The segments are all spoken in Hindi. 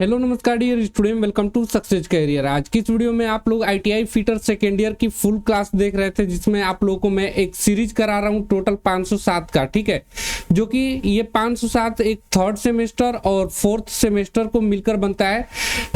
हेलो नमस्कार dear student, welcome to success career. आज की इस वीडियो में आप लोग आईटीआई फिटर सेकेंड ईयर की फुल क्लास देख रहे थे, जिसमें आप लोगों को मैं एक सीरीज करा रहा हूं टोटल 507 का। ठीक है, जो कि ये 507 एक थर्ड सेमेस्टर और फोर्थ सेमेस्टर को मिलकर बनता है।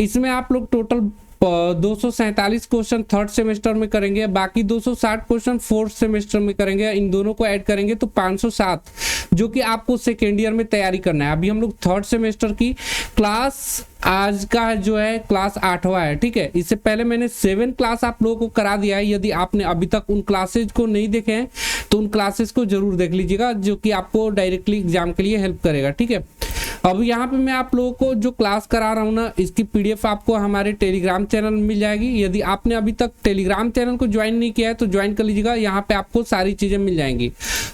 इसमें आप लोग टोटल 247 क्वेश्चन थर्ड सेमेस्टर में करेंगे, बाकी 260 क्वेश्चन फोर्थ सेमेस्टर में करेंगे। इन दोनों को ऐड करेंगे तो 507, जो कि आपको सेकेंड ईयर में तैयारी करना है। अभी हम लोग थर्ड सेमेस्टर की क्लास, आज का जो है क्लास 8वां है। ठीक है, इससे पहले मैंने 7 क्लास आप लोगों को करा दिया है। यदि आपने अभी तक उन क्लासेज को नहीं देखे हैं तो उन क्लासेस को जरूर देख लीजिएगा, जो कि आपको डायरेक्टली एग्जाम के लिए हेल्प करेगा। ठीक है, अब यहाँ पे मैं आप लोगों को जो क्लास करा रहा हूँ ना, इसकी पीडीएफ आपको हमारे टेलीग्राम चैनल में मिल जाएगी। यदि आपने अभी तक टेलीग्राम चैनल को ज्वाइन नहीं किया है तो ज्वाइन कर लीजिएगा, यहाँ पे आपको सारी चीजें मिल जाएंगी।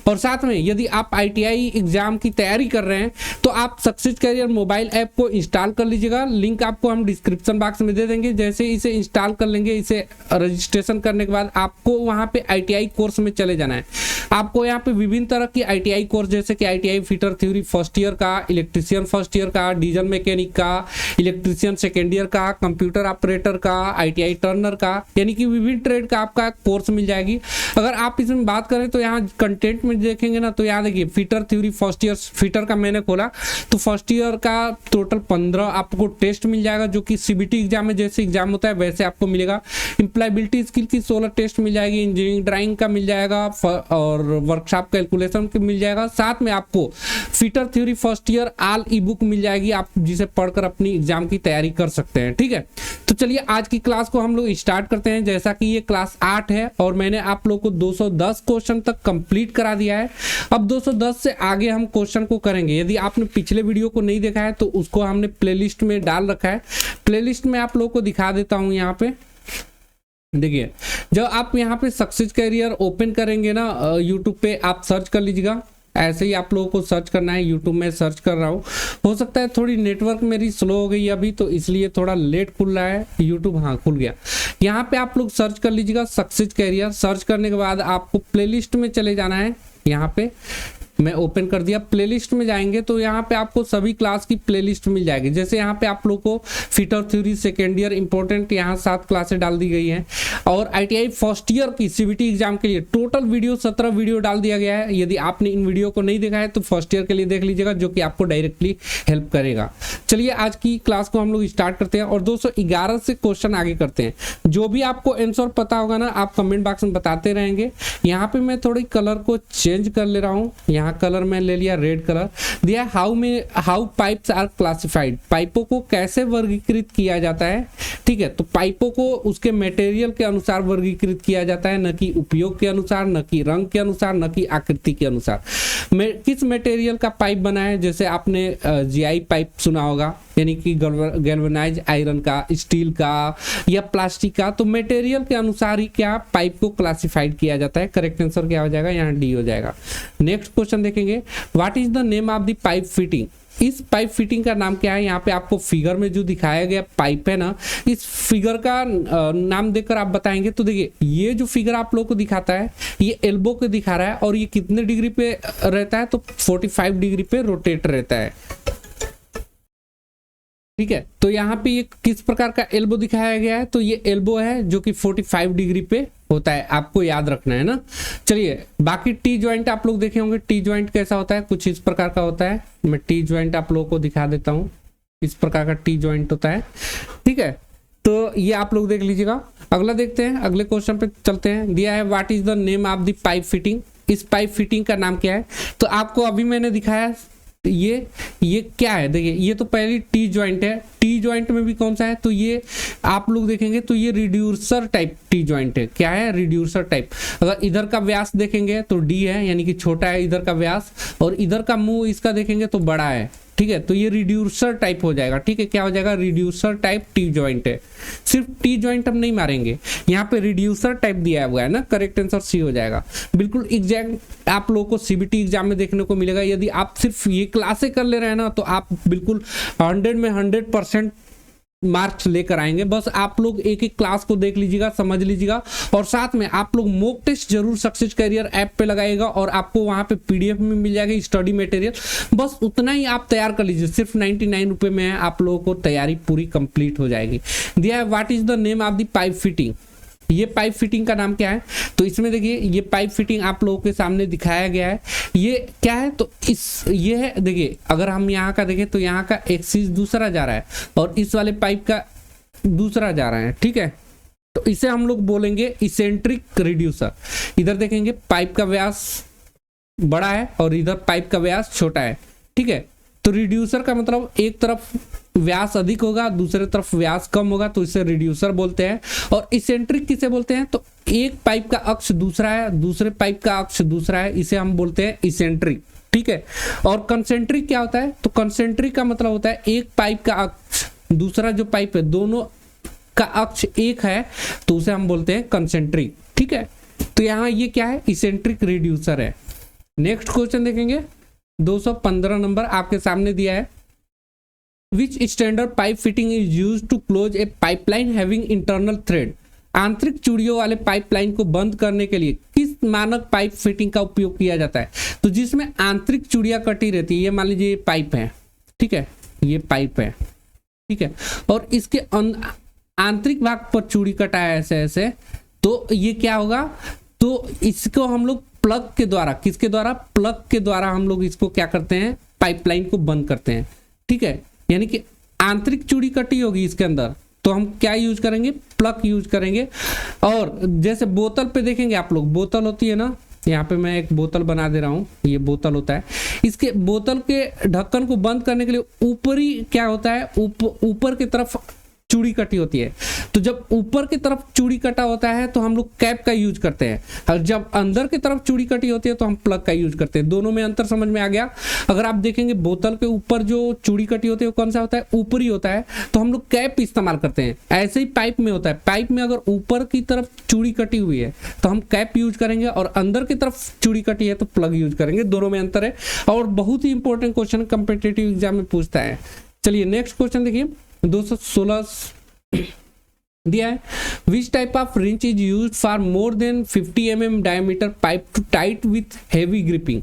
और साथ में यदि आप आईटीआई एग्जाम की तैयारी कर रहे हैं तो आप सक्सेस कैरियर मोबाइल ऐप को इंस्टॉल कर लीजिएगा। लिंक आपको हम डिस्क्रिप्शन बॉक्स में दे देंगे। जैसे इसे इंस्टॉल कर लेंगे, इसे रजिस्ट्रेशन करने के बाद आपको वहाँ पे आईटीआई कोर्स में चले जाना है। आपको यहाँ पे विभिन्न तरह की आईटीआई कोर्स, जैसे कि ITI fitter theory first year का, इलेक्ट्रीशियन फर्स्ट ईयर का, डीजल मैकेनिक का, इलेक्ट्रीशियन सेकेंड ईयर का, कंप्यूटर ऑपरेटर का, आईटीआई टर्नर का, यानी कि विभिन्न ट्रेड का आपका कोर्स मिल जाएगी। अगर आप इसमें बात करें तो यहाँ कंटेंट में देखेंगे ना, तो यहाँ देखिए fitter theory first year, fitter का मैंने खोला तो फर्स्ट ईयर का टोटल 15 आपको टेस्ट मिल जाएगा, जो कि सीबीटी एग्जाम में जैसे एग्जाम होता है वैसे आपको मिलेगा। इंप्लॉयबिलिटी स्किल की 16 टेस्ट मिल जाएगी, इंजीनियरिंग ड्राइंग का मिल जाएगा और वर्कशॉप कैलकुलेशन का मिल जाएगा। साथ में आपको fitter theory first year all ebook मिल जाएगी, आप जिसे पढ़कर अपनी एग्जाम की तैयारी कर सकते हैं। ठीक है, तो चलिए आज की क्लास को हम लोग स्टार्ट करते हैं। जैसा कि ये क्लास 8 है और मैंने आप लोग को 210 क्वेश्चन तक कंप्लीट करा दिया है। अब 210 से आगे हम क्वेश्चन को करेंगे। यदि आपने पिछले वीडियो को नहीं देखा है तो उसको हमने प्लेलिस्ट में डाल रखा है। प्लेलिस्ट में आप लोग को दिखा देता हूं। यहाँ पे देखिए, जब आप यहाँ पे सक्सेस कैरियर ओपन करेंगे ना, यूट्यूब पे आप सर्च कर लीजिएगा। ऐसे ही आप लोगों को सर्च करना है। यूट्यूब में सर्च कर रहा हूँ, हो सकता है थोड़ी नेटवर्क मेरी स्लो हो गई अभी, तो इसलिए थोड़ा लेट खुल रहा है यूट्यूब। हाँ, खुल गया। यहाँ पे आप लोग सर्च कर लीजिएगा सक्सेस कैरियर। सर्च करने के बाद आपको प्लेलिस्ट में चले जाना है। यहाँ पे मैं ओपन कर दिया, प्लेलिस्ट में जाएंगे तो यहाँ पे आपको सभी क्लास की प्लेलिस्ट मिल जाएगी। जैसे यहाँ पे आप लोग को fitter theory second year important, यहाँ 7 क्लासें डाल दी गई हैं। और आईटीआई फर्स्ट ईयर की सीबीटी एग्जाम के लिए टोटल वीडियो 17 वीडियो डाल दिया गया है। यदि आपने इन वीडियो को नहीं देखा है तो फर्स्ट ईयर के लिए देख लीजिएगा, जो कि आपको डायरेक्टली हेल्प करेगा। चलिए आज की क्लास को हम लोग स्टार्ट करते हैं और 211 से क्वेश्चन आगे करते हैं। जो भी आपको आंसर पता होगा ना, आप कमेंट बॉक्स में बताते रहेंगे। यहाँ पे मैं थोड़ी कलर को चेंज कर ले रहा हूँ। यहाँ कलर में ले लिया रेड कलर दिया। हाउ पाइप्स आर क्लासिफाइड, पाइपों को कैसे वर्गीकृत किया जाता है। ठीक है, तो पाइपों को उसके मटेरियल के अनुसार वर्गीकृत किया जाता है, न कि उपयोग के अनुसार, न कि रंग के अनुसार, न कि आकृति के अनुसार। किस मटेरियल का पाइप बना है, जैसे आपने जीआई पाइप सुना होगा, यानी कि गैल्वेनाइज आयरन का, स्टील का या प्लास्टिक का। तो मटेरियल के अनुसार ही क्या पाइप को क्लासिफाइड किया जाता है। करेक्ट आंसर क्या हो जाएगा, यहाँ डी हो जाएगा। नेक्स्ट क्वेश्चन देखेंगे, what is the name of the pipe fitting. इस पाइप फिटिंग का नाम क्या है। यहाँ पे आपको फिगर में जो दिखाया गया पाइप है ना, इस फिगर का नाम देकर आप बताएंगे। तो देखिए, ये जो फिगर आप लोग को दिखाता है ये एल्बो को दिखा रहा है, और ये कितने डिग्री पे रहता है, तो 45 डिग्री पे रोटेट रहता है। ठीक है, तो यहाँ पे ये किस प्रकार का एल्बो दिखाया गया है, तो ये एल्बो है जो कि 45 डिग्री पे होता है, आपको याद रखना है ना। चलिए, बाकी टी ज्वाइंट आप लोग देखे होंगे। टी ज्वाइंट कैसा होता है, कुछ इस प्रकार का होता है। मैं टी ज्वाइंट आप लोगों को दिखा देता हूँ। इस प्रकार का टी ज्वाइंट होता है। ठीक है, तो ये आप लोग देख लीजिएगा। अगला देखते हैं, अगले क्वेश्चन पे चलते हैं। दिया है what is the name of the pipe fitting. इस पाइप फिटिंग का नाम क्या है, तो आपको अभी मैंने दिखाया ये क्या है। देखिए, ये तो पहली टी ज्वाइंट है। टी ज्वाइंट में भी कौन सा है, तो ये आप लोग देखेंगे तो ये रिड्यूसर टाइप टी ज्वाइंट है। क्या है, रिड्यूसर टाइप। अगर इधर का व्यास देखेंगे तो डी है, यानी कि छोटा है इधर का व्यास, और इधर का मुंह इसका देखेंगे तो बड़ा है। ठीक है, तो ये रिड्यूसर टाइप हो जाएगा। ठीक है, क्या हो जाएगा, रिड्यूसर टाइप टी ज्वाइंट है। सिर्फ टी ज्वाइंट हम नहीं मारेंगे, यहाँ पे रिड्यूसर टाइप दिया हुआ है ना। करेक्ट आंसर सी हो जाएगा। बिल्कुल एग्जैक्ट आप लोगों को सीबीटी एग्जाम में देखने को मिलेगा। यदि आप सिर्फ ये क्लासे कर ले रहे हैं ना, तो आप बिल्कुल 100 में 100% मार्क्स लेकर आएंगे। बस आप लोग एक एक क्लास को देख लीजिएगा, समझ लीजिएगा, और साथ में आप लोग मॉक टेस्ट जरूर सक्सेस कैरियर ऐप पे लगाइएगा और आपको वहां पे पीडीएफ में मिल जाएगा स्टडी मटेरियल। बस उतना ही आप तैयार कर लीजिए, सिर्फ 99 रुपए में है, आप लोगों को तैयारी पूरी कंप्लीट हो जाएगी। दिया है what is the name of the pipe fitting. ये पाइप फिटिंग का नाम क्या है, तो इसमें देखिए ये पाइप फिटिंग आप लोगों के सामने दिखाया गया है। ये क्या है, तो ये है, देखिए अगर हम यहाँ का देखें तो यहाँ का एक्सिस दूसरा जा रहा है और इस वाले पाइप का दूसरा जा रहा है, ठीक है। तो इसे हम लोग बोलेंगे इसेंट्रिक रिड्यूसर। इधर देखेंगे पाइप का व्यास बड़ा है और इधर पाइप का व्यास छोटा है, ठीक है। तो रिड्यूसर का मतलब एक तरफ व्यास अधिक होगा, दूसरे तरफ व्यास कम होगा, तो इसे रिड्यूसर बोलते हैं। और इसेंट्रिक किसे बोलते हैं, तो एक पाइप का अक्ष दूसरा है, दूसरे पाइप का अक्ष दूसरा है, इसे हम बोलते हैं इसेंट्रिक, ठीक है। और कंसेंट्रिक क्या होता है, तो कंसेंट्रिक का मतलब होता है एक पाइप का अक्ष, दूसरा जो पाइप है दोनों का अक्ष एक है, तो उसे हम बोलते हैं कंसेंट्रिक, ठीक है। तो यहाँ ये क्या है, इसेंट्रिक रिड्यूसर है। नेक्स्ट क्वेश्चन देखेंगे, 215 नंबर आपके सामने दिया है। Which standard pipe fitting is used to close a pipeline having internal thread? आंतरिक चूड़ियों वाले पाइपलाइन को बंद करने के लिए किस मानक पाइप फिटिंग का उपयोग किया जाता है, तो जिसमें आंतरिक चूड़ियां कटी रहती है। ये मान लीजिए ये पाइप है, ठीक है, ये पाइप है, ठीक है, और इसके आंतरिक भाग पर चूड़ी कटा है ऐसे ऐसे, तो ये क्या होगा, तो इसको हम लोग प्लग के द्वारा, किसके द्वारा, प्लग के द्वारा हम लोग इसको क्या करते हैं, पाइपलाइन को बंद करते हैं, ठीक है। यानी कि आंतरिक चूड़ी कटी होगी इसके अंदर, तो हम क्या यूज करेंगे, प्लग यूज करेंगे। और जैसे बोतल पे देखेंगे आप लोग, बोतल होती है ना, यहाँ पे मैं एक बोतल बना दे रहा हूँ, ये बोतल होता है, इसके बोतल के ढक्कन को बंद करने के लिए ऊपरी क्या होता है, ऊपर की तरफ चूड़ी कटी होती है। तो जब ऊपर की तरफ चूड़ी कटा होता है तो हम लोग कैप का यूज करते हैं, और जब अंदर की तरफ चूड़ी कटी होती है तो हम प्लग का यूज करते हैं। दोनों में अंतर समझ में आ गया। अगर आप देखेंगे बोतल के ऊपर जो चूड़ी कटी होती है वो कौन सा होता है, ऊपरी होता है, तो हम लोग कैप इस्तेमाल करते हैं। ऐसे ही पाइप में होता है, पाइप में अगर ऊपर की तरफ चूड़ी कटी हुई है तो हम कैप यूज करेंगे, और अंदर की तरफ चूड़ी कटी है तो प्लग यूज करेंगे। दोनों में अंतर है, और बहुत ही इंपॉर्टेंट क्वेश्चन कॉम्पिटिटिव एग्जाम में पूछता है। चलिए नेक्स्ट क्वेश्चन देखिए, 216 दिया है। Which type of wrench is used for more than 50 mm diameter pipe to tight with heavy gripping.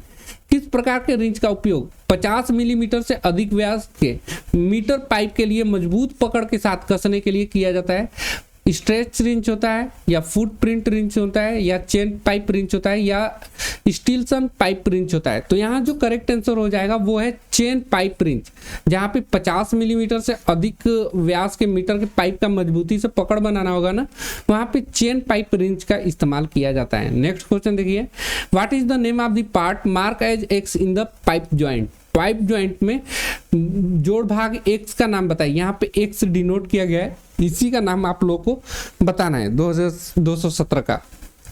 किस प्रकार के रिंच का उपयोग 50 मिलीमीटर से अधिक व्यास के मीटर पाइप के लिए मजबूत पकड़ के साथ कसने के लिए किया जाता है। स्ट्रेच रिंच होता है, या फुटप्रिंट रिंच होता है, या चेन पाइप रिंच होता है, या स्टीलसन पाइप रिंच होता है। तो यहाँ जो करेक्ट आंसर हो जाएगा वो है चेन पाइप रिंच, जहाँ पे 50 मिलीमीटर से अधिक व्यास के मीटर के पाइप का मजबूती से पकड़ बनाना होगा ना, वहाँ पे चेन पाइप रिंच का इस्तेमाल किया जाता है। नेक्स्ट क्वेश्चन देखिए, what is the name of the part mark as X in the pipe joint. Pipe joint में जोड़ भाग एक्स का नाम बताइए। यहाँ पे एक्स डिनोट किया गया है, इसी का नाम आप लोग को बताना है 217 का।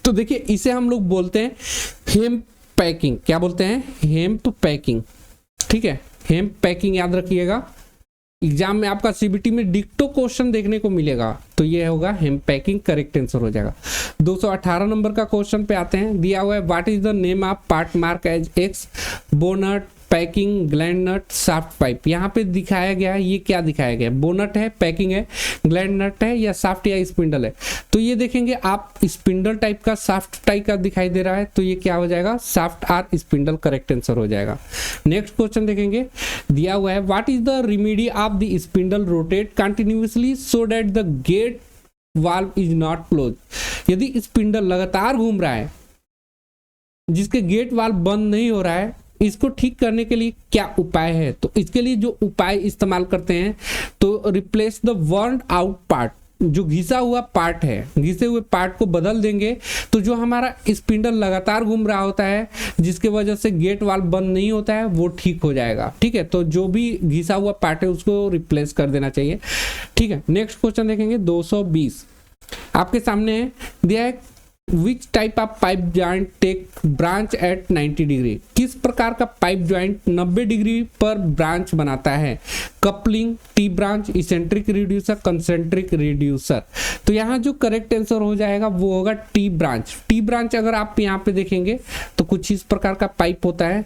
तो देखिए इसे हम लोग बोलते हैं हेम्प पैकिंग। क्या बोलते हैं, हेम्प पैकिंग, ठीक है। हेम्प पैकिंग याद रखिएगा, एग्जाम में आपका सीबीटी में डिक्टो क्वेश्चन देखने को मिलेगा, तो ये होगा हेम्प पैकिंग, करेक्ट आंसर हो जाएगा। 218 नंबर का क्वेश्चन पे आते हैं। दिया हुआ है what is the name of part mark as X, bonnet, packing, gland nut, shaft pipe. यहाँ पे दिखाया गया है, ये क्या दिखाया गया है, बोनट है, पैकिंग है, ग्लैंड नट है, या साफ्ट या स्पिंडल है। तो ये देखेंगे आप स्पिंडल टाइप का, साफ्ट टाइप का दिखाई दे रहा है, तो ये क्या हो जाएगा, shaft or spindle, correct answer हो जाएगा। नेक्स्ट क्वेश्चन देखेंगे, दिया हुआ है what is the remedy of the spindle rotate continuously so that the gate valve is not close. यदि स्पिंडल लगातार घूम रहा है जिसके गेट वाल्व बंद नहीं हो रहा है, इसको ठीक करने के लिए क्या उपाय है। तो इसके लिए जो उपाय इस्तेमाल करते हैं, तो replace the worn out part, जो घिसा हुआ पार्ट है, घिसे हुए पार्ट को बदल देंगे, तो जो हमारा स्पिंडल लगातार घूम रहा होता है जिसके वजह से गेट वाल्व बंद नहीं होता है, वो ठीक हो जाएगा, ठीक है। तो जो भी घिसा हुआ पार्ट है उसको रिप्लेस कर देना चाहिए, ठीक है। नेक्स्ट क्वेश्चन देखेंगे 220 आपके सामने दिया है, which type of pipe joint tech branch at 90 degree. किस प्रकार का पाइप ज्वाइंट 90 डिग्री पर ब्रांच बनाता है। Coupling, T branch, eccentric reducer, concentric reducer. तो यहाँ जो करेक्ट आंसर हो जाएगा वो होगा टी ब्रांच। टी ब्रांच अगर आप यहाँ पे देखेंगे तो कुछ इस प्रकार का पाइप होता है,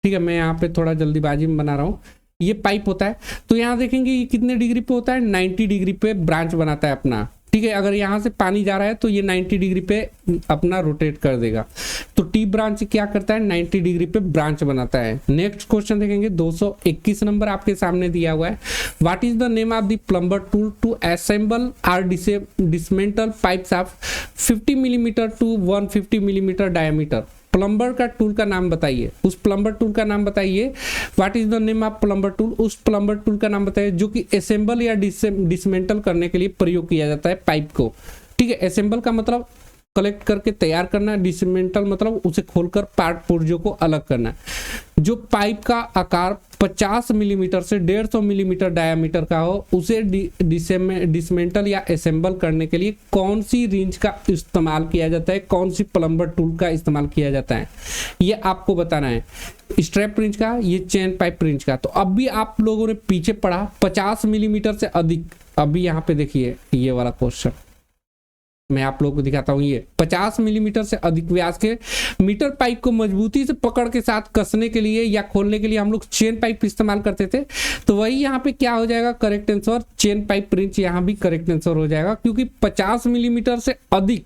ठीक है। मैं यहाँ पे थोड़ा जल्दीबाजी में बना रहा हूँ। ये पाइप होता है। तो यहाँ देखेंगे ये कितने डिग्री पे होता है, 90 डिग्री पे ब्रांच बनाता है अपना, ठीक है। अगर यहाँ से पानी जा रहा है तो ये 90 डिग्री पे अपना रोटेट कर देगा। तो टी ब्रांच क्या करता है, 90 डिग्री पे ब्रांच बनाता है। नेक्स्ट क्वेश्चन देखेंगे 221 नंबर आपके सामने दिया हुआ है। What is the name of the plumber tool to assemble or dismantle pipes of 50 millimetre to 150 millimetre diameter. Plumber का टूल का नाम बताइए, उस प्लम्बर टूल का नाम बताइए। What is the name of plumber tool, उस प्लम्बर टूल का नाम बताइए जो कि असेंबल या डिसमेंटल करने के लिए प्रयोग किया जाता है पाइप को, ठीक है। असेंबल का मतलब कलेक्ट करके तैयार करना, डिसमेंटल मतलब उसे खोलकर पार्ट पुर्जों को अलग करना। जो पाइप का आकार 50 मिलीमीटर से 150 मिलीमीटर डायामीटर का हो उसे डिसमेंटल या असेंबल करने के लिए कौन सी रिंच का इस्तेमाल किया जाता है, कौन सी प्लम्बर टूल का इस्तेमाल किया जाता है, ये आपको बताना है। स्ट्रैप रिंच का, ये चेन पाइप रिंच का। तो अब भी आप लोगों ने पीछे पढ़ा 50 मिलीमीटर से अधिक। अभी यहाँ पे देखिए ये वाला क्वेश्चन मैं आप लोगों को दिखाता हूं। ये 50 मिलीमीटर से अधिक व्यास के मीटर पाइप को मजबूती से पकड़ के साथ कसने के लिए या खोलने के लिए हम लोग चेन पाइप इस्तेमाल करते थे। तो वही यहाँ पे क्या हो जाएगा, correct answer chain pipe wrench यहाँ भी करेक्ट आंसर हो जाएगा, क्योंकि 50 मिलीमीटर से अधिक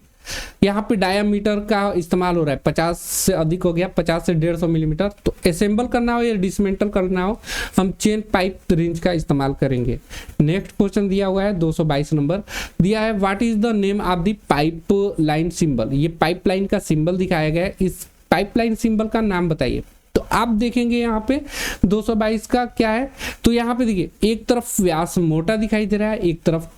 यहाँ पे डायामीटर का इस्तेमाल हो रहा है। 50 से अधिक हो गया, 50 से 150 मिलीमीटर। तो असेंबल करना हो या डिसमेंटल करना हो हम चेन पाइप रिंच का इस्तेमाल करेंगे। नेक्स्ट क्वेश्चन दिया हुआ है 222 नंबर दिया है। What is the name of the pipe line symbol. ये पाइप लाइन का सिंबल दिखाया गया है, इस पाइप लाइन सिंबल का नाम बताइए। तो आप देखेंगे यहाँ पे 222 का क्या है, तो यहाँ पे देखिए एक तरफ व्यास मोटा दिखाई दे रहा है, एक तरफ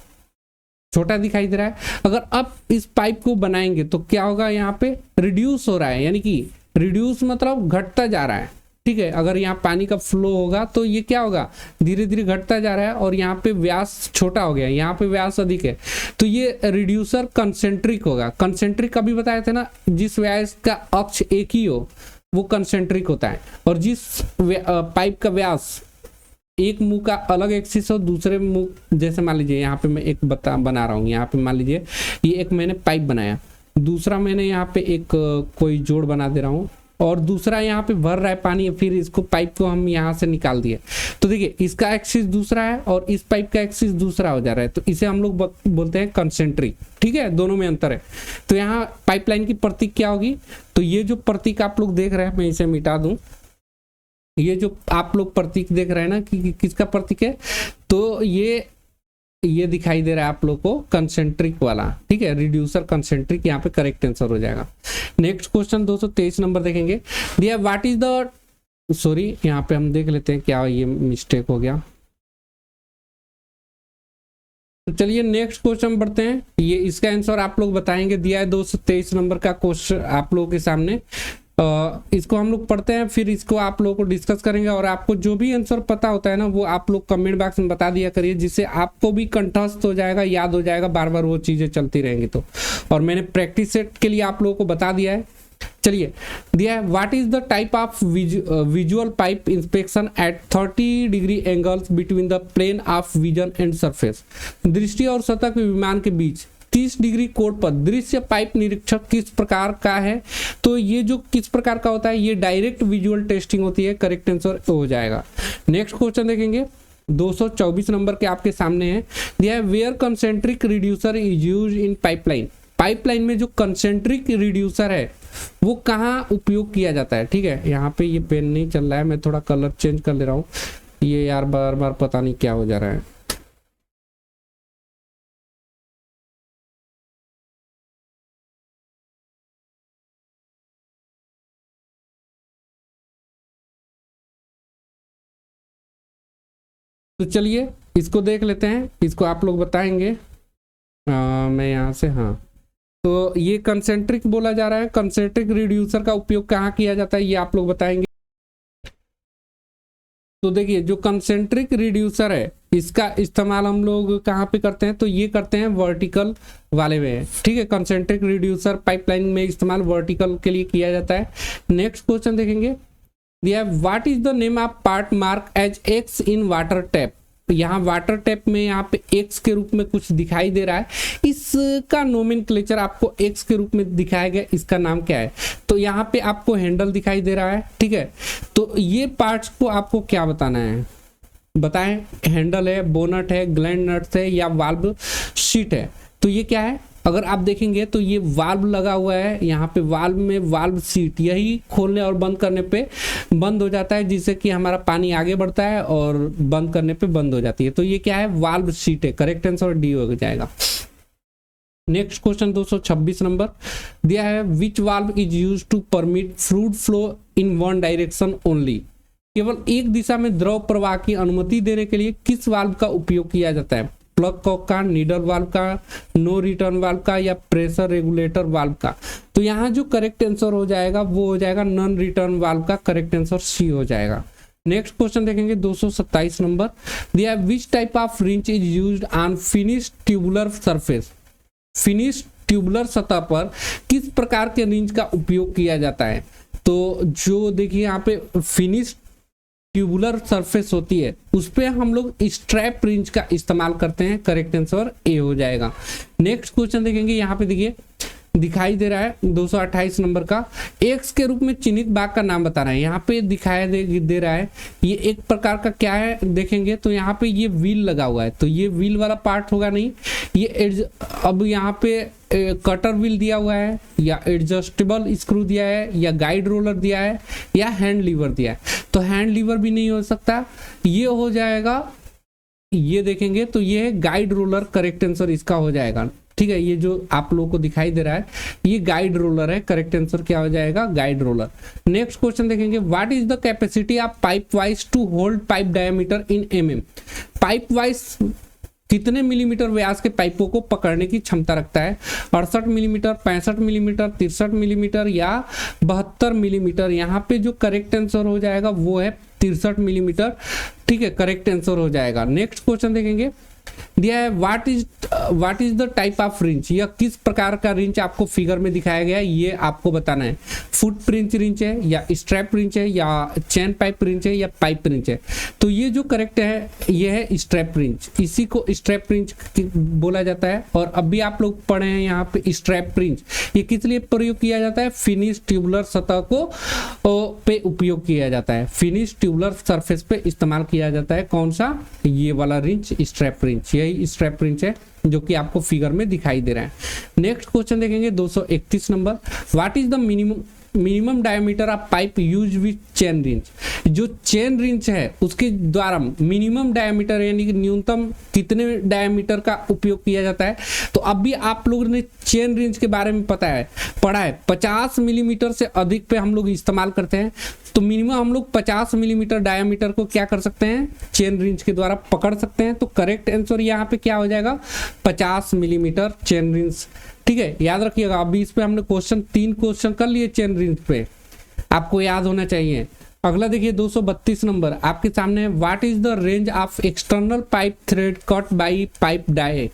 छोटा दिखाई दे रहा है। अगर आप इस पाइप को बनाएंगे तो क्या होगा, यहाँ पे रिड्यूस हो रहा है, यानी कि रिड्यूस मतलब घटता जा रहा है, ठीक है। अगर यहाँ पानी का फ्लो होगा तो ये क्या होगा, धीरे धीरे घटता जा रहा है और यहाँ पे व्यास छोटा हो गया, यहाँ पे व्यास अधिक है। तो ये रिड्यूसर कंसेंट्रिक होगा। कंसेंट्रिक अभी बताए थे ना, जिस व्यास का अक्ष एक ही हो वो कंसेंट्रिक होता है, और जिस पाइप का व्यास एक मुंह का अलग एक्सिस हो, दूसरे मुंह, जैसे मान लीजिए यहाँ पे मैं एक बना रहा हूँ, यहाँ पे मान लीजिए ये एक मैंने पाइप बनाया, दूसरा मैंने यहाँ पे एक कोई जोड़ बना दे रहा हूँ, और दूसरा यहाँ पे भर रहा है पानी, फिर इसको पाइप को हम यहाँ से निकाल दिए। तो देखिए इसका एक्सिस दूसरा है और इस पाइप का एक्सिस दूसरा हो जा रहा है, तो इसे हम लोग बोलते हैं कंसेंट्रिक, ठीक है। दोनों में अंतर है। तो यहाँ पाइपलाइन की प्रतीक क्या होगी, तो ये जो प्रतीक आप लोग देख रहे हैं, मैं इसे मिटा दूं। ये जो आप लोग प्रतीक देख रहे हैं ना कि किसका प्रतीक है, तो ये दिखाई दे रहा है आप लोग को कंसेंट्रिक वाला, ठीक है। रिड्यूसर कंसेंट्रिक यहाँ पे करेक्ट आंसर हो जाएगा। नेक्स्ट क्वेश्चन 223 नंबर देखेंगे दिया। व्हाट इज द, सॉरी यहाँ पे हम देख लेते हैं क्या ये मिस्टेक हो गया। तो चलिए नेक्स्ट क्वेश्चन बढ़ते हैं। ये इसका आंसर आप लोग बताएंगे। दिया है 223 नंबर का क्वेश्चन आप लोगों के सामने। इसको हम लोग पढ़ते हैं, फिर इसको आप लोगों को डिस्कस करेंगे, और आपको जो भी आंसर पता होता है ना वो आप लोग कमेंट बॉक्स में बता दिया करिए, जिससे आपको भी कंठस्थ हो जाएगा, याद हो जाएगा, बार बार वो चीजें चलती रहेंगी। तो और मैंने प्रैक्टिस सेट के लिए आप लोगों को बता दिया है। चलिए दिया है। What is the type of visual pipe inspection at 30 degree angles between the plane of vision and surface. दृष्टि और सतह के विमान के बीच 30 डिग्री कोण पर दृश्य पाइप निरीक्षक किस प्रकार का है। तो ये जो किस प्रकार का होता है, ये डायरेक्ट विजुअल टेस्टिंग होती है, करेक्ट आंसर हो जाएगा। नेक्स्ट क्वेश्चन देखेंगे 224 नंबर के आपके सामने है। दिया है where concentric reducer is used in pipeline. Pipeline में जो कंसेंट्रिक रिड्यूसर है वो कहाँ उपयोग किया जाता है, ठीक है। यहाँ पे ये पेन नहीं चल रहा है, मैं थोड़ा कलर चेंज कर ले रहा हूँ। ये यार बार बार पता नहीं क्या हो जा रहा है। तो चलिए इसको देख लेते हैं, इसको आप लोग बताएंगे। मैं यहाँ से, हाँ, तो ये कंसेंट्रिक बोला जा रहा है। कंसेंट्रिक रिड्यूसर का उपयोग कहाँ किया जाता है ये आप लोग बताएंगे। तो देखिए जो कंसेंट्रिक रिड्यूसर है इसका इस्तेमाल हम लोग कहाँ पे करते हैं, तो ये करते हैं वर्टिकल वाले में, ठीक है। कंसेंट्रिक रिड्यूसर पाइपलाइन में इस्तेमाल वर्टिकल के लिए किया जाता है। नेक्स्ट क्वेश्चन देखेंगे। दिया what is the name of part mark as X in water tap. यहाँ वाटर टैप में यहाँ पे एक्स के रूप में कुछ दिखाई दे रहा है, इसका नोमेनक्लेचर आपको एक्स के रूप में दिखाया गया, इसका नाम क्या है। तो यहाँ पे आपको हैंडल दिखाई दे रहा है, ठीक है। तो ये पार्ट्स को आपको क्या बताना है, बताएं, हैंडल है, बोनट है, ग्लैंड नट्स है या वाल्व सीट है। तो ये क्या है, अगर आप देखेंगे तो ये वाल्व लगा हुआ है, यहाँ पे वाल्व में वाल्व सीट, यही खोलने और बंद करने पे बंद हो जाता है, जिससे कि हमारा पानी आगे बढ़ता है और बंद करने पे बंद हो जाती है। तो ये क्या है, वाल्व सीट है। करेक्ट आंसर डी हो जाएगा। नेक्स्ट क्वेश्चन 226 नंबर दिया है, which valve is use to permit fluid flow in one direction only. केवल एक दिशा में द्रव प्रवाह की अनुमति देने के लिए किस वाल्व का उपयोग किया जाता है? प्लग कॉक का, नीडल वाल्व का, नो रिटर्न वाल्व का या प्रेशर रेगुलेटर वाल्व का। तो यहाँ जो करेक्ट आंसर हो जाएगा वो हो जाएगा नॉन रिटर्न वाल्व का। करेक्ट आंसर सी हो जाएगा। नेक्स्ट क्वेश्चन देखेंगे 227 नंबर दिया, विच type of wrench is used on finish tubular surface. Finish tubular सतह पर किस प्रकार के रिंच का उपयोग किया जाता है? तो जो देखिए यहाँ पे फिनिश ट्यूबुलर सरफेस होती है उस पे हम लोग स्ट्रैप रिंच का इस्तेमाल करते हैं। करेक्ट आंसर ए हो जाएगा। नेक्स्ट क्वेश्चन देखेंगे, यहाँ पे देखिए दिखाई दे रहा है 228 नंबर का, एक्स के रूप में चिन्हित भाग का नाम बता रहा है। यहाँ पे दिखाया दे रहा है, ये एक प्रकार का क्या है देखेंगे तो यहाँ पे ये व्हील लगा हुआ है, तो ये व्हील वाला पार्ट होगा नहीं, ये अब यहाँ पे कटर व्हील दिया हुआ है या एडजस्टेबल स्क्रू दिया है या गाइड रोलर दिया है या हैंड लीवर दिया है। तो हैंड लीवर भी नहीं हो सकता, ये हो जाएगा, ये देखेंगे तो ये है गाइड रोलर। करेक्ट आंसर इसका हो जाएगा। ठीक है, ये जो आप लोगों को दिखाई दे रहा है ये गाइड रोलर है। करेक्ट आंसर क्या हो जाएगा, गाइड रोलर। नेक्स्ट क्वेश्चन देखेंगे, what is the capacity of pipe vise to hold pipe diameter in mm। Pipe vise कितने मिलीमीटर व्यास के पाइपों को पकड़ने की क्षमता रखता है? 68 मिलीमीटर, 65 मिलीमीटर, 63 मिलीमीटर या 72 मिलीमीटर। यहाँ पे जो करेक्ट आंसर हो जाएगा वो है 63 मिलीमीटर। ठीक है, करेक्ट आंसर हो जाएगा। नेक्स्ट क्वेश्चन देखेंगे, दिया है what is the type of wrench. यह किस प्रकार का रिंच आपको फिगर में दिखाया गया है ये आपको बताना है। फुट प्रिंच रिंच है या स्ट्रैप रिंच है या चैन पाइप रिंच है या पाइप रिंच है। तो ये जो करेक्ट है ये है स्ट्रैप रिंच, इसी को स्ट्रैप रिंच बोला जाता है। और अभी आप लोग पढ़े हैं यहाँ पे स्ट्रैप रिंच, ये किस लिए प्रयोग किया जाता है? फिनिश ट्यूबुलर सतह को पे उपयोग किया जाता है, फिनिश ट्यूबुलर सरफेस पे इस्तेमाल किया जाता है। कौन सा? ये वाला रिंच, स्ट्रैप रिंच, यही स्ट्रैप रिंच है जो कि आपको फिगर में दिखाई दे रहा है। नेक्स्ट क्वेश्चन देखेंगे 231 number, what is the minimum diameter of pipe use with chain wrench. जो चेन रिंच है उसके द्वारा मिनिमम डायमीटर यानी कि न्यूनतम कितने डायमीटर का उपयोग किया जाता है? तो अभी आप लोगों ने चेन रिंच के बारे में पढ़ा है 50 मिलीमीटर से अधिक पे हम लोग इस्तेमाल करते हैं। तो मिनिमम हम लोग 50 मिलीमीटर डायमीटर को क्या कर सकते हैं? चेन रिंच के द्वारा पकड़ सकते हैं। तो करेक्ट आंसर यहाँ पे क्या हो जाएगा? 50 मिलीमीटर चेन रिंच। ठीक है, याद रखिएगा। अभी इस पे हमने 3 क्वेश्चन कर लिए चेन रिंच पे, आपको याद होना चाहिए। अगला देखिए 232 नंबर आपके सामने है, what is the range of external pipe thread cut by pipe die.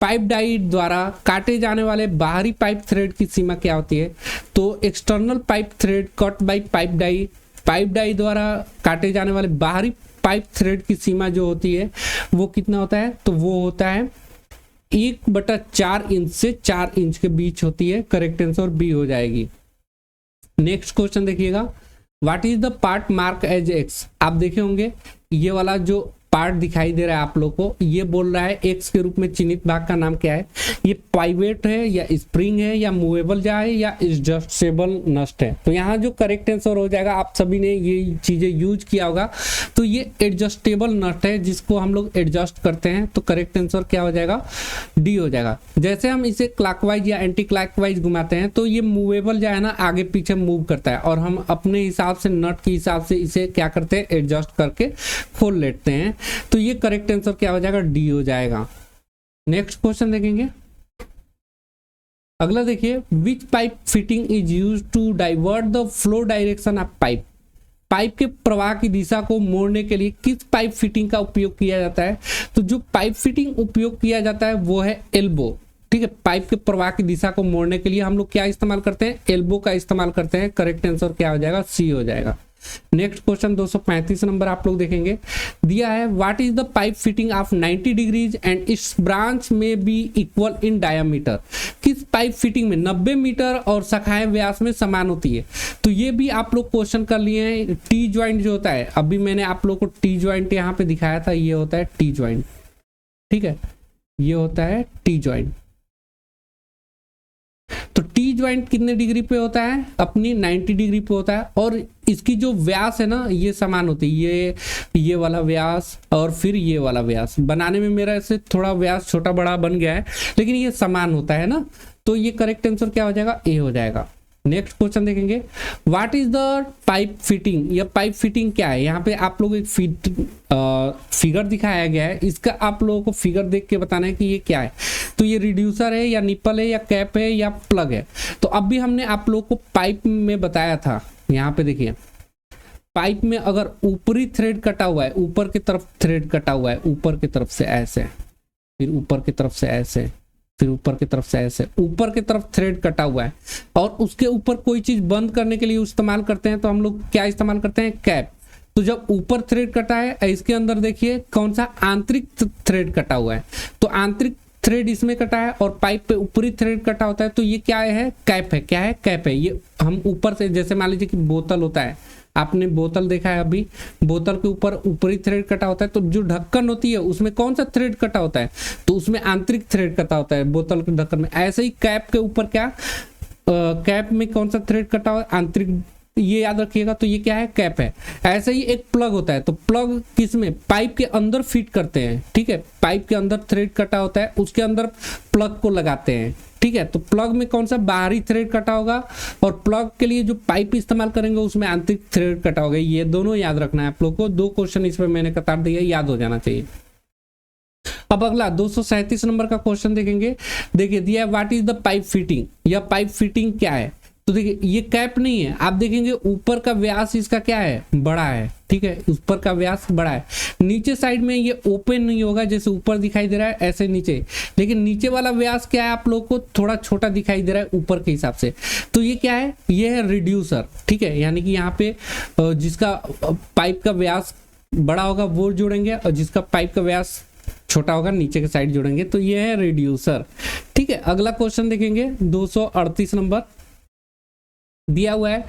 Pipe die द्वारा काटे जाने वाले बाहरी पाइप थ्रेड की सीमा क्या होती है? तो external pipe thread cut by pipe die द्वारा काटे जाने वाले बाहरी पाइप थ्रेड की सीमा जो होती है वो कितना होता है? तो वो होता है 1/4 इंच से 4 इंच के बीच होती है। करेक्ट आंसर बी हो जाएगी। नेक्स्ट क्वेश्चन देखिएगा, what is the part mark as X. आप देखे होंगे ये वाला जो पार्ट दिखाई दे रहा है आप लोग को, ये बोल रहा है एक्स के रूप में चिन्हित भाग का नाम क्या है? ये पाइवेट है या स्प्रिंग है या मूवेबल जा है या एडजस्टेबल नस्ट है। तो यहाँ जो करेक्ट आंसर हो जाएगा, आप सभी ने ये चीजें यूज किया होगा, तो ये एडजस्टेबल नट है जिसको हम लोग एडजस्ट करते हैं। तो करेक्ट आंसर क्या हो जाएगा? डी हो जाएगा। जैसे हम इसे क्लॉकवाइज या एंटी क्लॉकवाइज घुमाते हैं तो ये मूवेबल जो है ना आगे पीछे मूव करता है, और हम अपने हिसाब से नट के हिसाब से इसे क्या करते हैं? एडजस्ट करके खोल लेते हैं। तो ये करेक्ट आंसर क्या हो जाएगा? डी हो जाएगा। नेक्स्ट क्वेश्चन देखेंगे, अगला देखिए, which pipe fitting is used to divert the flow direction of pipe. Pipe के प्रवाह की दिशा को मोड़ने के लिए किस पाइप फिटिंग का उपयोग किया जाता है? तो जो पाइप फिटिंग उपयोग किया जाता है वो है एल्बो। ठीक है, पाइप के प्रवाह की दिशा को मोड़ने के लिए हम लोग क्या इस्तेमाल करते हैं? एल्बो का इस्तेमाल करते हैं। करेक्ट आंसर क्या हो जाएगा? सी हो जाएगा। नेक्स्ट क्वेश्चन 235 नंबर आप लोग देखेंगे, दिया है what is the pipe fitting of 90 degrees and it's branch में बी इक्वल इन डायमीटर। किस पाइप फिटिंग में 90 मीटर और शाखाएं व्यास में समान होती है। तो ये भी आप लोग क्वेश्चन कर लिए हैं। टी ज्वाइंट जो होता है, अभी मैंने आप लोग को टी ज्वाइंट यहाँ पे दिखाया था, ये होता है टी ज्वाइंट, ठीक है, ये होता है टी ज्वाइंट। तो टी ज्वाइंट कितने डिग्री पे होता है, अपनी 90 डिग्री पे होता है, और इसकी जो व्यास है ना ये समान होती है, ये वाला व्यास और फिर ये वाला व्यास। बनाने में मेरा ऐसे थोड़ा व्यास छोटा बड़ा बन गया है, लेकिन ये समान होता है ना, तो ये करेक्ट आंसर क्या हो जाएगा, ए हो जाएगा। नेक्स्ट क्वेश्चन देखेंगे, what is the pipe fitting, या पाइप फिटिंग क्या है। यहाँ पे आप लोग एक फिगर दिखाया गया है, इसका आप लोगों को फिगर देख के बताना है कि ये क्या है। तो ये रिड्यूसर है या निपल है या कैप है या प्लग है। तो अभी हमने आप लोग को पाइप में बताया था, यहाँ पे देखिए पाइप में अगर ऊपरी थ्रेड कटा हुआ है, ऊपर की तरफ थ्रेड कटा हुआ है, ऊपर की तरफ से ऐसे, फिर ऊपर की तरफ से ऐसे, फिर ऊपर की तरफ से ऐसे, ऊपर की तरफ थ्रेड कटा हुआ है, और उसके ऊपर कोई चीज बंद करने के लिए इस्तेमाल करते हैं, तो हम लोग क्या इस्तेमाल करते हैं, कैप। तो जब ऊपर थ्रेड कटा है, इसके अंदर देखिए कौन सा आंतरिक थ्रेड कटा हुआ है, तो आंतरिक थ्रेड इसमें कटा है और पाइप पे ऊपरी थ्रेड कटा होता है, तो ये क्या है, कैप है। क्या है, कैप है। ये हम ऊपर से, जैसे मान लीजिए कि बोतल होता है, आपने बोतल देखा है, अभी बोतल के ऊपर ऊपरी थ्रेड कटा होता है, तो जो ढक्कन होती है उसमें कौन सा थ्रेड कटा होता है, तो उसमें आंतरिक थ्रेड कटा होता है बोतल के ढक्कन में। ऐसे ही कैप के ऊपर क्या, कैप में कौन सा थ्रेड कटा हुआ है, आंतरिक, ये याद रखिएगा। तो ये क्या है, कैप है। ऐसे ही एक प्लग होता है, तो प्लग किस में, पाइप के अंदर फिट करते हैं, ठीक है, पाइप के अंदर थ्रेड कटा होता है, उसके अंदर प्लग को लगाते हैं, ठीक है। तो प्लग में कौन सा बाहरी थ्रेड कटा होगा, और प्लग के लिए जो पाइप इस्तेमाल करेंगे उसमें आंतरिक थ्रेड कटा होगा। ये दोनों याद रखना है आप लोग को। 2 क्वेश्चन इसमें मैंने कतार दिया, याद हो जाना चाहिए। अब अगला 237 नंबर का क्वेश्चन देखेंगे, देखिए दिया what is the pipe fitting, या पाइप फिटिंग क्या है। तो देखिए ये कैप नहीं है, आप देखेंगे ऊपर का व्यास इसका क्या है, बड़ा है, ठीक है, ऊपर का व्यास बड़ा है। नीचे साइड में ये ओपन नहीं होगा, जैसे ऊपर दिखाई दे रहा है ऐसे नीचे, लेकिन नीचे वाला व्यास क्या है, आप लोग को थोड़ा छोटा दिखाई दे रहा है ऊपर के हिसाब से। तो ये क्या है, ये है रिड्यूसर, ठीक है, यानी कि यहाँ पे जिसका पाइप का व्यास बड़ा होगा वो जोड़ेंगे, और जिसका पाइप का व्यास छोटा होगा नीचे के साइड जोड़ेंगे, तो ये है रिड्यूसर, ठीक है। अगला क्वेश्चन देखेंगे 238 नंबर, दिया हुआ है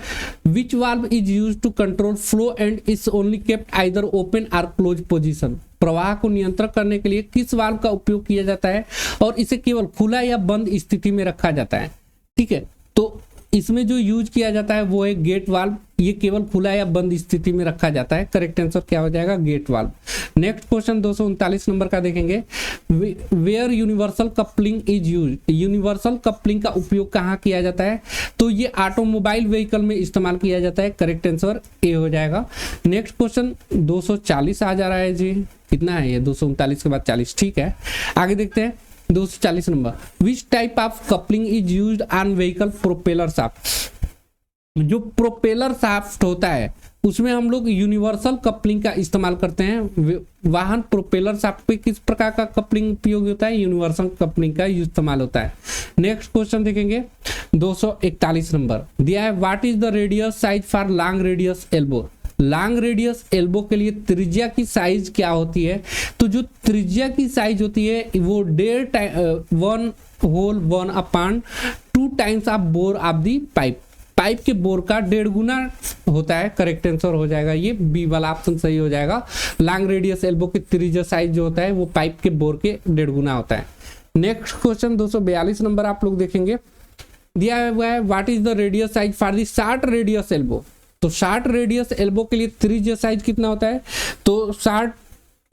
which valve is used to control flow and is only kept either open और क्लोज पोजीशन। प्रवाह को नियंत्रण करने के लिए किस वाल्व का उपयोग किया जाता है और इसे केवल खुला या बंद स्थिति में रखा जाता है, ठीक है। तो इसमें जो यूज किया जाता है वो है गेट वाल्व, ये केवल खुला या बंद स्थिति में रखा जाता है। करेक्ट आंसर क्या हो जाएगा, gate valve. Next question 239 number का देखेंगे, where universal coupling is use. Universal coupling का उपयोग कहाँ किया जाता है, तो ये ऑटोमोबाइल व्हीकल में इस्तेमाल किया जाता है। करेक्ट आंसर ए हो जाएगा। नेक्स्ट क्वेश्चन 240 आ जा रहा है जी, कितना है ये, 239 के बाद 40, ठीक है। आगे देखते हैं 240 number, which type of coupling is used on vehicle propeller shaft. जो प्रोपेलर शाफ्ट होता है उसमें हम लोग यूनिवर्सल कपलिंग का इस्तेमाल करते हैं। वाहन प्रोपेलर शाफ्ट पे किस प्रकार का कपलिंग उपयोग होता है, यूनिवर्सल कपलिंग का इस्तेमाल होता है। नेक्स्ट क्वेश्चन देखेंगे 241 नंबर, दिया है what is the radius size for long radius elbow. Long radius elbow के लिए त्रिज्या की साइज क्या होती है, तो जो त्रिज्या की साइज होती है वो 1/2 times of bore of the pipe. Pipe के बोर का 1.5 गुना होता है। करेक्ट आंसर हो जाएगा ये, बी वाला ऑप्शन सही हो जाएगा। लॉन्ग रेडियस एल्बो की त्रिज्या साइज जो होता है वो पाइप के बोर के 1.5 गुना होता है। नेक्स्ट क्वेश्चन 242 नंबर आप लोग देखेंगे, दिया हुआ है what is the radius size for the short radius elbow. तो शॉर्ट रेडियस एल्बो के लिए त्रिज्या साइज कितना होता है, तो शॉर्ट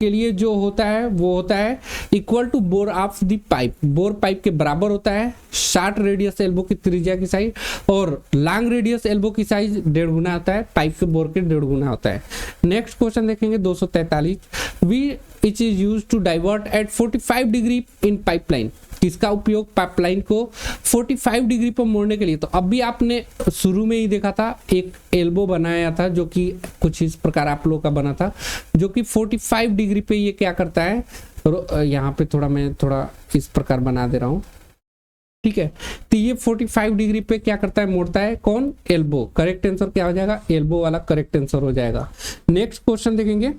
के लिए जो होता है वो होता है equal to bore of the pipe. Bore pipe के बराबर होता है शॉर्ट रेडियस एल्बो की त्रिज्या की साइज, और लॉन्ग रेडियस एल्बो की साइज 1.5 गुना होता है, पाइप के बोर के 1.5 गुना होता है। नेक्स्ट क्वेश्चन देखेंगे 243, V it is used to divert at 45 degree in pipeline. किसका उपयोग पाइपलाइन को 45 डिग्री पर मोड़ने के लिए। तो अभी आपने शुरू में ही देखा था एक एल्बो बनाया था जो कि कुछ इस प्रकार आप लोग का बना था, जो कि 45 डिग्री पे ये क्या करता है, यहाँ पे मैं थोड़ा इस प्रकार बना दे रहा हूँ, ठीक है। तो ये 45 डिग्री पे क्या करता है, मोड़ता है, कौन, एल्बो। करेक्ट आंसर क्या हो जाएगा, एल्बो वाला करेक्ट आंसर हो जाएगा। नेक्स्ट क्वेश्चन देखेंगे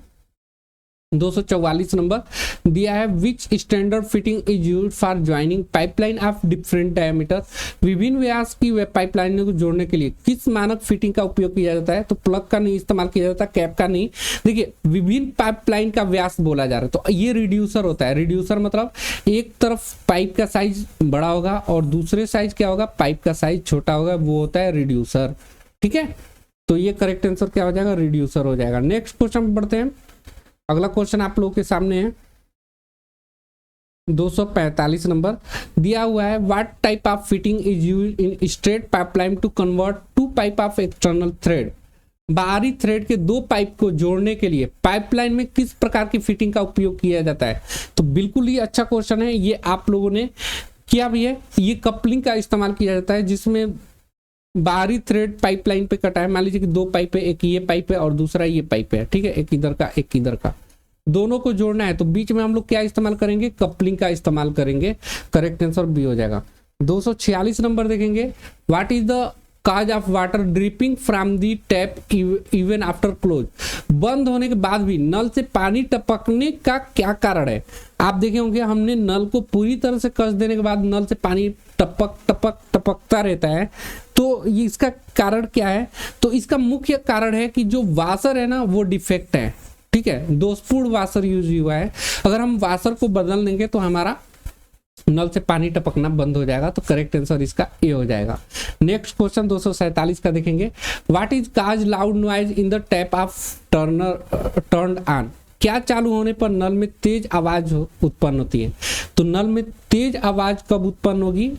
244 नंबर दिया है, विच standard fitting is used for joining pipeline of different diameter. विभिन्न व्यास की वे पाइपलाइनों को जोड़ने के लिए किस मानक फिटिंग का उपयोग किया जाता है। तो प्लग का नहीं इस्तेमाल किया जाता, कैप का नहीं। देखिए विभिन्न पाइपलाइन का व्यास बोला जा रहा है, तो ये रिड्यूसर होता है। रिड्यूसर मतलब एक तरफ पाइप का साइज बड़ा होगा और दूसरे साइज क्या होगा, पाइप का साइज छोटा होगा, वो होता है रिड्यूसर। ठीक है, तो ये करेक्ट आंसर क्या हो जाएगा, रिड्यूसर हो जाएगा। नेक्स्ट क्वेश्चन बढ़ते हैं। अगला क्वेश्चन आप लोगों के सामने है 245 नंबर दिया हुआ है, what type of fitting is used in straight pipeline to convert to pipe of external thread. बाहरी थ्रेड के दो पाइप को जोड़ने के लिए पाइपलाइन में किस प्रकार की फिटिंग का उपयोग किया जाता है। तो बिल्कुल ही अच्छा क्वेश्चन है, ये आप लोगों ने किया भी है। ये कपलिंग का इस्तेमाल किया जाता है, जिसमें बाहरी थ्रेड पाइपलाइन पे कटा है। मान लीजिए कि दो पाइप है, एक ये पाइप है और दूसरा ये पाइप है, ठीक है, एक इधर का एक इधर का, दोनों को जोड़ना है। तो बीच में हम लोग क्या इस्तेमाल करेंगे, कपलिंग का इस्तेमाल करेंगे। करेक्ट आंसर बी हो जाएगा। 246 नंबर देखेंगे, what is the cause of water dripping from the tap even after close. बंद होने के बाद भी नल से पानी टपकने का क्या कारण है। आप देखे होंगे हमने नल को पूरी तरह से कस देने के बाद नल से पानी टपक टपक टपकता रहता है, तो ये इसका कारण क्या है। तो इसका मुख्य कारण है कि जो वाशर है ना वो डिफेक्ट है। ठीक है, दोषपूर्ण वाशर यूज हुआ है। अगर हम वाशर को बदल देंगे तो हमारा नल से पानी टपकना बंद हो जाएगा। तो करेक्ट आंसर इसका ए हो जाएगा। नेक्स्ट क्वेश्चन 247 का देखेंगे, what is cause loud noise in the tap of turned on. क्या चालू होने पर नल में तेज आवाज उत्पन्न होती है। तो नल में तेज आवाज कब उत्पन्न होगी,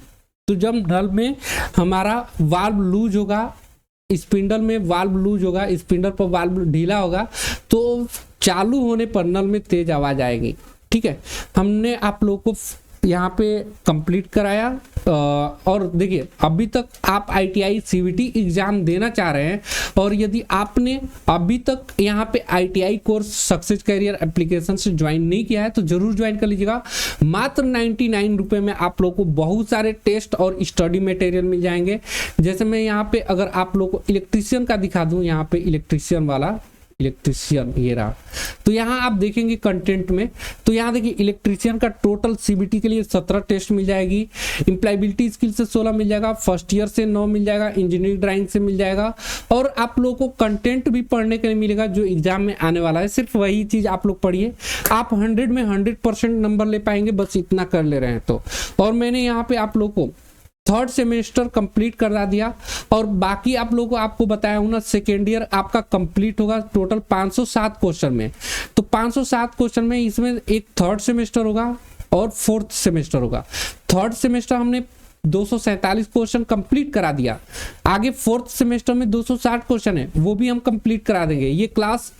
तो जब नल में हमारा वाल्व लूज होगा, स्पिंडल में वाल्व लूज होगा, स्पिंडल पर वाल्व ढीला होगा, तो चालू होने पर नल में तेज आवाज आएगी। ठीक है, हमने आप लोगों को यहाँ पे कंप्लीट कराया। और देखिए अभी तक आप ITI CVT एग्जाम देना चाह रहे हैं और यदि आपने अभी तक यहाँ पे ITI course success career application से ज्वाइन नहीं किया है तो जरूर ज्वाइन कर लीजिएगा। मात्र 99 रुपए में आप लोग को बहुत सारे टेस्ट और स्टडी मटेरियल मिल जाएंगे। जैसे मैं यहाँ पे अगर आप लोग को इलेक्ट्रीशियन का दिखा दूं, यहाँ पे इलेक्ट्रीशियन वाला, इलेक्ट्रीशियन ये रहा, तो यहाँ आप देखेंगे कंटेंट में, तो यहाँ देखिए इलेक्ट्रीशियन का टोटल CBT के लिए 17 टेस्ट मिल जाएगी, इम्प्लायबिलिटी स्किल से 16 मिल जाएगा, फर्स्ट ईयर से 9 मिल जाएगा, इंजीनियरिंग ड्राइंग से मिल जाएगा, और आप लोगों को कंटेंट भी पढ़ने के लिए मिलेगा जो एग्जाम में आने वाला है। सिर्फ वही चीज आप लोग पढ़िए, आप 100 में 100% नंबर ले पाएंगे, बस इतना कर ले रहे हैं तो। और मैंने यहाँ पे आप लोग को थर्ड सेमेस्टर कंप्लीट करा दिया और बाकी आप लोगों को आपको बताया हूं ना, सेकेंड ईयर आपका कंप्लीट होगा टोटल 507 क्वेश्चन में। तो 507 क्वेश्चन में इसमें एक थर्ड सेमेस्टर होगा और फोर्थ सेमेस्टर होगा। थर्ड सेमेस्टर हमने 247 क्वेश्चन कंप्लीट करा दिया, आगे फोर्थ सेमेस्टर में 260 क्वेश्चन है, वो भी हम कंप्लीट करा देंगे। ये क्लास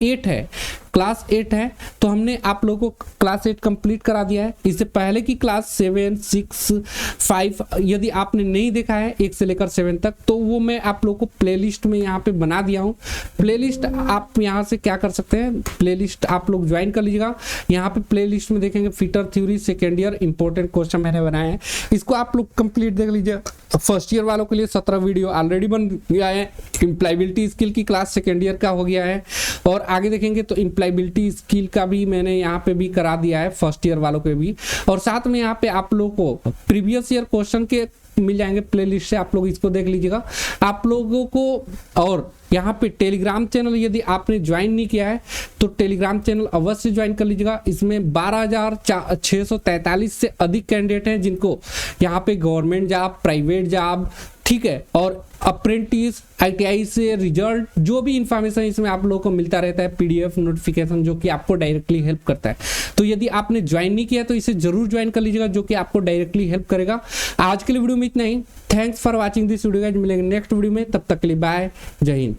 8 है, क्लास 8 है, तो हमने आप लोगों को क्लास 8 कंप्लीट करा दिया है। इससे पहले की क्लास 7, 6, 5 यदि आपने नहीं देखा है 1 से लेकर 7 तक, तो वो मैं आप लोगों को प्लेलिस्ट में यहाँ पे बना दिया हूँ। प्लेलिस्ट आप यहाँ से क्या कर सकते हैं, प्लेलिस्ट आप लोग ज्वाइन कर लीजिएगा। यहाँ पे प्लेलिस्ट में देखेंगे fitter theory second year important question मैंने बनाए हैं, इसको आप लोग कंप्लीट देख लीजिए। फर्स्ट ईयर वालों के लिए 17 वीडियो ऑलरेडी बन गया है। इम्प्लायबिलिटी स्किल की क्लास सेकेंड ईयर का हो गया है, और आगे देखेंगे तो इम्प्लायबिलिटी स्किल का भी मैंने यहाँ पे भी करा दिया है फर्स्ट ईयर वालों के भी। और साथ में यहाँ पे आप लोगों को प्रीवियस ईयर क्वेश्चन के मिल जाएंगे प्लेलिस्ट से, आप लोग इसको देख लीजिएगा आप लोगों को। और यहाँ पे टेलीग्राम चैनल यदि आपने ज्वाइन नहीं किया है तो टेलीग्राम चैनल अवश्य ज्वाइन कर लीजिएगा। इसमें 12,643 से अधिक कैंडिडेट हैं जिनको यहाँ पे गवर्नमेंट जॉब, प्राइवेट जॉब, ठीक है, और अप्रेंटिस, ITI से रिजल्ट, जो भी इंफॉर्मेशन इसमें आप लोगों को मिलता रहता है, PDF नोटिफिकेशन जो कि आपको डायरेक्टली हेल्प करता है। तो यदि आपने ज्वाइन नहीं किया तो इसे जरूर ज्वाइन कर लीजिएगा, जो कि आपको डायरेक्टली हेल्प करेगा। आज के लिए वीडियो में इतना ही। Thanks for watching this video guys, मिलेंगे नेक्स्ट वीडियो में, तब तक के लिए बाय, जय हिंद।